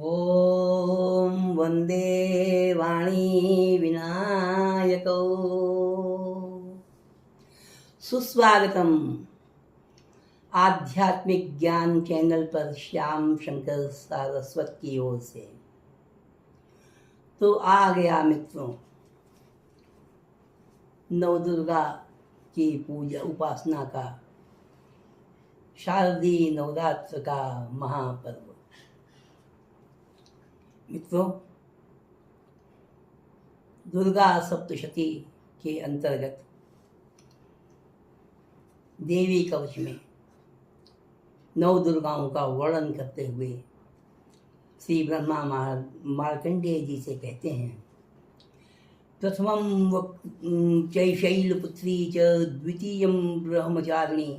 ॐ वन्दे वाणी विनायकौ। सुस्वागतम आध्यात्मिक ज्ञान चैनल पर श्याम शंकर सारस्वत की ओर से। तो आ गया मित्रों, नवदुर्गा की पूजा उपासना का शारदीय नवरात्र का महापर्व। मित्रों, दुर्गा सप्तशती के अंतर्गत देवी कवच में नौ दुर्गाओं का वर्णन करते हुए श्री ब्रह्मा मार्कंडेय जी से कहते हैं, प्रथमं शैलपुत्री च द्वितीयं ब्रह्मचारिणी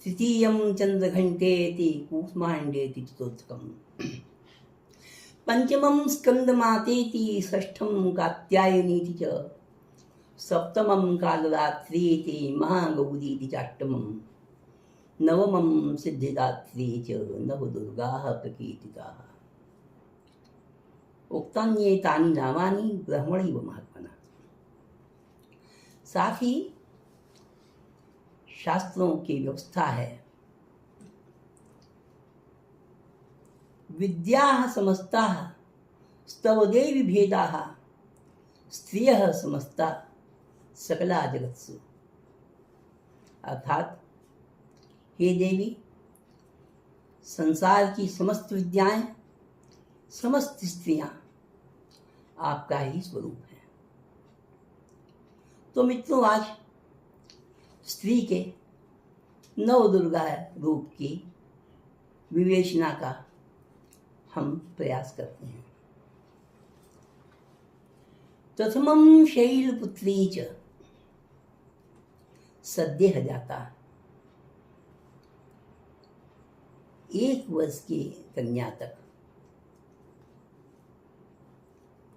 तृतीयं चंद्रघंटेति कूष्मांडेति चतुर्थकम् पंचमं स्कंदमातेति षष्ठं कात्यायनीति च सप्तमं कालरात्रीति महागौरीति चाष्टमं नवमं सिद्धिदात्री च नवदुर्गाः प्रकीर्तिताः। उक्तान्येतानि नामानि ब्रह्मणैव महात्मना। साथ ही शास्त्रों की व्यवस्था है, विद्याः समस्ताः स्तव देवी भेदाः स्त्रियः समस्ता सकला जगत्सु। अर्थात हे देवी, संसार की समस्त विद्याएं, समस्त स्त्रियां आपका ही स्वरूप है। तो मित्रों, आज स्त्री के नव दुर्गा रूप की विवेचना का हम प्रयास करते हैं। प्रथमं शैलपुत्री च, सद्यः जाता 1 वर्ष की कन्या तक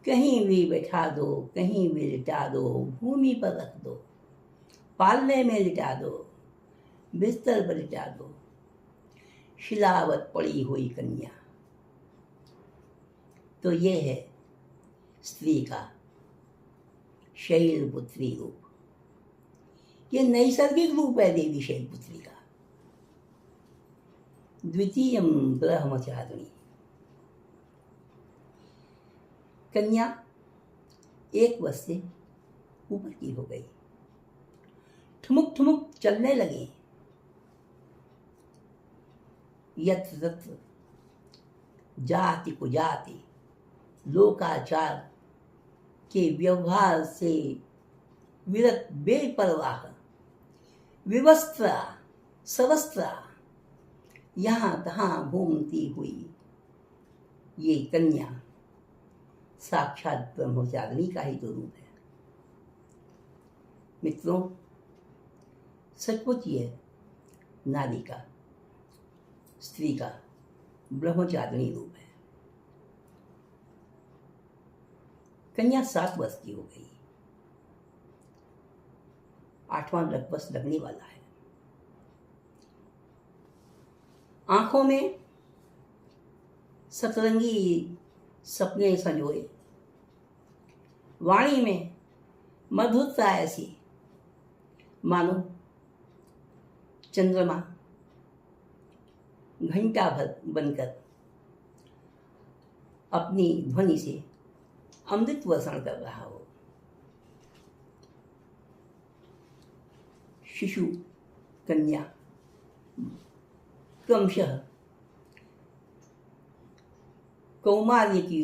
कहीं भी बैठा दो, कहीं भी लिटा दो, भूमि पर रख दो, पालने में लिटा दो, बिस्तर पर लिटा दो, शिलावत पड़ी हुई कन्या, तो ये है स्त्री का शैलपुत्री रूप। ये नैसर्गिक रूप है देवी शैलपुत्री का। द्वितीयं ब्रह्मचारिणी, कन्या 1 वर्ष से ऊपर की हो गई, ठुमुक ठुमुक चलने लगी, यत्र तत्र जाति कुजाति लोकाचार के व्यवहार से विरत, बेपरवाह, विवस्त्रा सवस्त्रा, यहाँ तहाँ घूमती हुई ये कन्या साक्षात ब्रह्मचारिणी का ही तो रूप है। मित्रों, सचमुच ये नारी का, स्त्री का ब्रह्मचारिणी रूप है। कन्या 7 वर्ष की हो गई, 8वां वर्ष लगने वाला है। आंखों में सतरंगी सपने संजोए, वाणी में मधुरता ऐसी मानो चंद्रमा घंटा भर बनकर अपनी ध्वनि से अमृत वर्षण कर रहा हो। शिशु कन्या क्रमशः कौमार्य की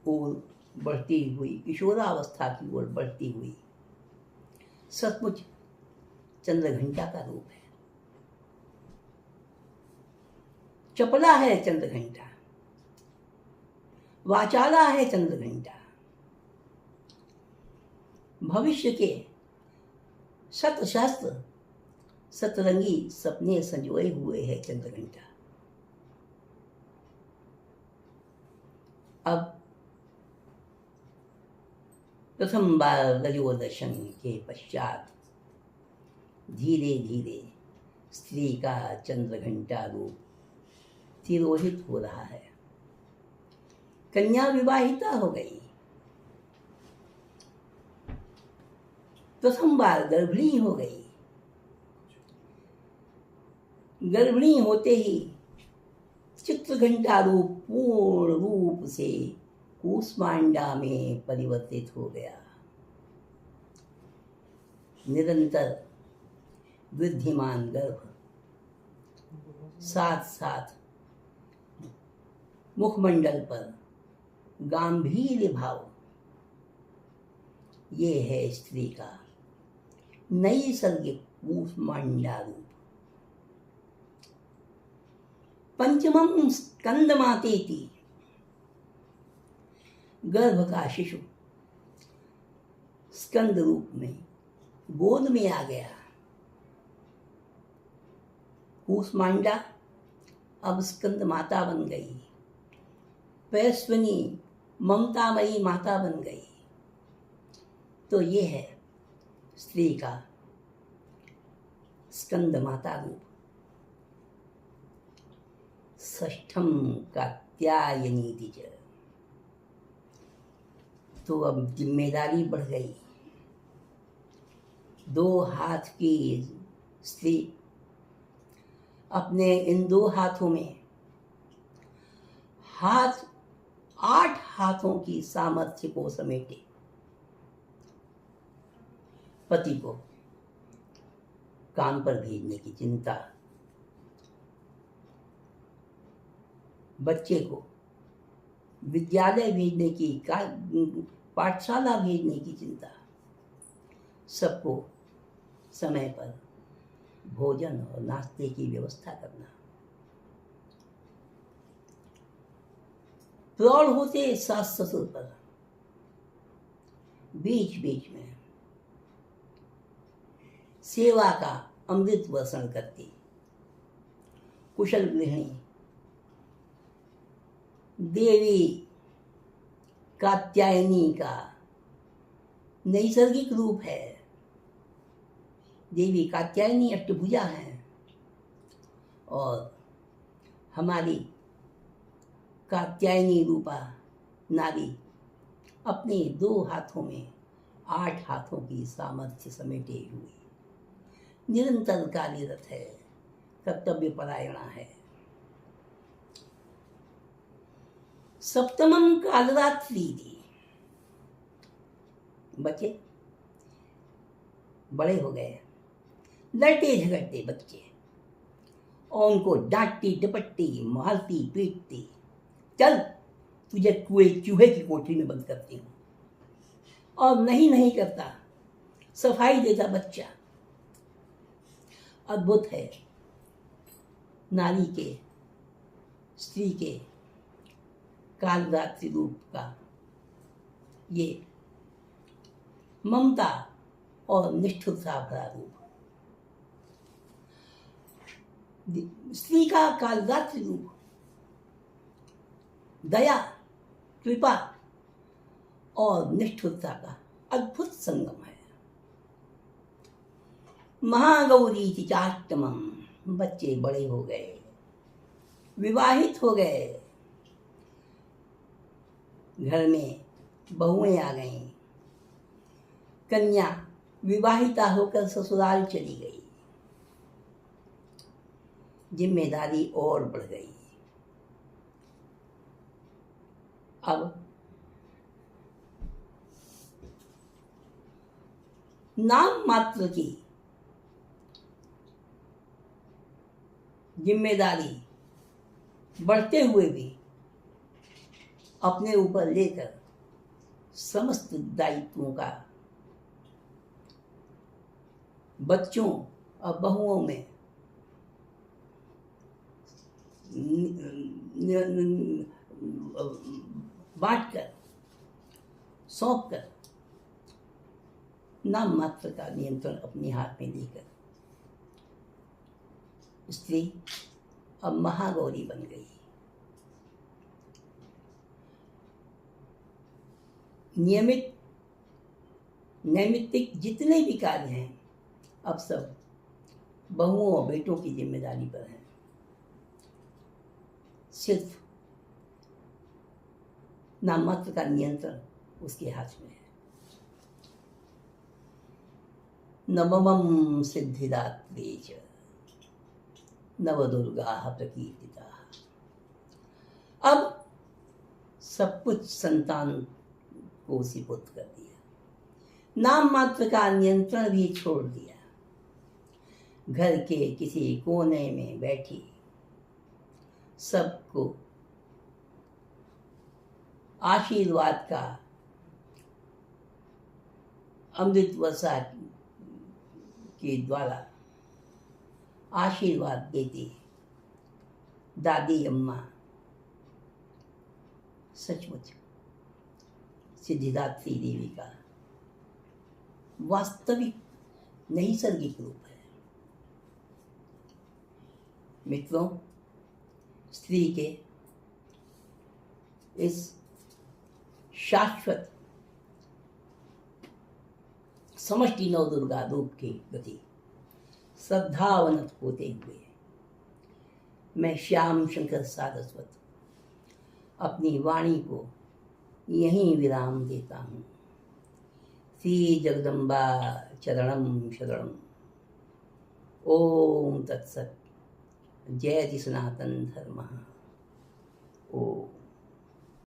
ओर बढ़ती हुई, किशोरावस्था की ओर बढ़ती हुई सचमुच चंद्रघंटा का रूप है। चपला है चंद्रघंटा, वाचाला है चंद्रघंटा, भविष्य के शत सहस्त्र सतरंगी सपने संजोए हुए है चंद्रघंटा। अब प्रथम बार रजोदर्शन के पश्चात धीरे धीरे स्त्री का चंद्रघंटा रूप तिरोहित हो रहा है। कन्या विवाहिता हो गई, प्रथम बार गर्भिणी हो गई। गर्भिणी होते ही चित्रघंटा रूप पूर्ण रूप से कूष्मांडा में परिवर्तित हो गया। निरंतर वृद्धिमान गर्भ, साथ साथ मुखमंडल पर गांभीर्य भाव, ये है स्त्री का नैसर्गिक कूष्मांडा रूप। पंचमम स्कंदमातेति, गर्भ का शिशु स्कंद रूप में गोद में आ गया। कूष्मांडा अब स्कंद माता बन गई, पैस्विनी ममतामयी माता बन गई। तो ये है स्त्री का स्कंद माता रूप। षष्ठम कात्यायनी द्विज, तो अब जिम्मेदारी बढ़ गई। 2 हाथ की स्त्री अपने इन 2 हाथों में 8 हाथों की सामर्थ्य को समेटे। पति को काम पर भेजने की चिंता, बच्चे को विद्यालय भेजने की, पाठशाला भेजने की चिंता, सबको समय पर भोजन और नाश्ते की व्यवस्था करना। प्रौढ़ होते सास ससुर पर बीच बीच में सेवा का अमृत वर्षण करती कुशल गृहिणी देवी कात्यायनी का नैसर्गिक रूप है। देवी कात्यायनी अष्टभुजा है और हमारी कात्यायनी रूपा नारी अपने 2 हाथों में 8 हाथों की सामर्थ्य समेटे हुए निरंतर कार्यरत है, कर्तव्य परायणा है। सप्तमम कालरात्रि थी, बच्चे बड़े हो गए, लड़ते झगड़ते बच्चे, और उनको डांटती डपटती मारती पीटती, चल तुझे चूहे की कोठरी में बंद करती हूँ, और नहीं करता, सफाई देता बच्चा। अद्भुत है नारी के, स्त्री के कालरात्रि रूप का ये ममता और निष्ठुरता भरा रूप। स्त्री का कालरात्रि रूप दया, कृपा और निष्ठुरता का अद्भुत संगम है। महागौरी चाष्टमम, बच्चे बड़े हो गए, विवाहित हो गए, घर में बहुएं आ गईं, कन्या विवाहिता होकर ससुराल चली गई, जिम्मेदारी और बढ़ गई। अब नाम मात्र की जिम्मेदारी बढ़ते हुए भी अपने ऊपर लेकर समस्त दायित्वों का बच्चों और बहुओं में बांटकर सौंपकर नाम मात्र का नियंत्रण अपने हाथ में लेकर स्त्री अब महागौरी बन गई। नैमित्तिक जितने भी कार्य हैं अब सब बहुओं और बेटों की जिम्मेदारी पर हैं। सिर्फ नाम मात्र का नियंत्रण उसके हाथ में है। नवमं सिद्धिदात्री च नवदुर्गाः प्रकीर्तिताः। अब सब कुछ संतान को सिपुत कर दिया, नाम मात्र का नियंत्रण भी छोड़ दिया। घर के किसी कोने में बैठी सबको आशीर्वाद का अमृत वर्षा के द्वारा आशीर्वाद देती दादी अम्मा सचमुच सिद्धिदात्री देवी का वास्तविक नैसर्गिक रूप है। मित्रों, स्त्री के इस शाश्वत समष्टि नवदुर्गा रूप के प्रति श्रद्धावनत होते हुए मैं श्याम शंकर सारस्वत अपनी वाणी को यहीं विराम देता हूँ। श्री जगदम्बा चरणम शरणम। ओम तत्सत। जयति सनातन धर्मः। ओम।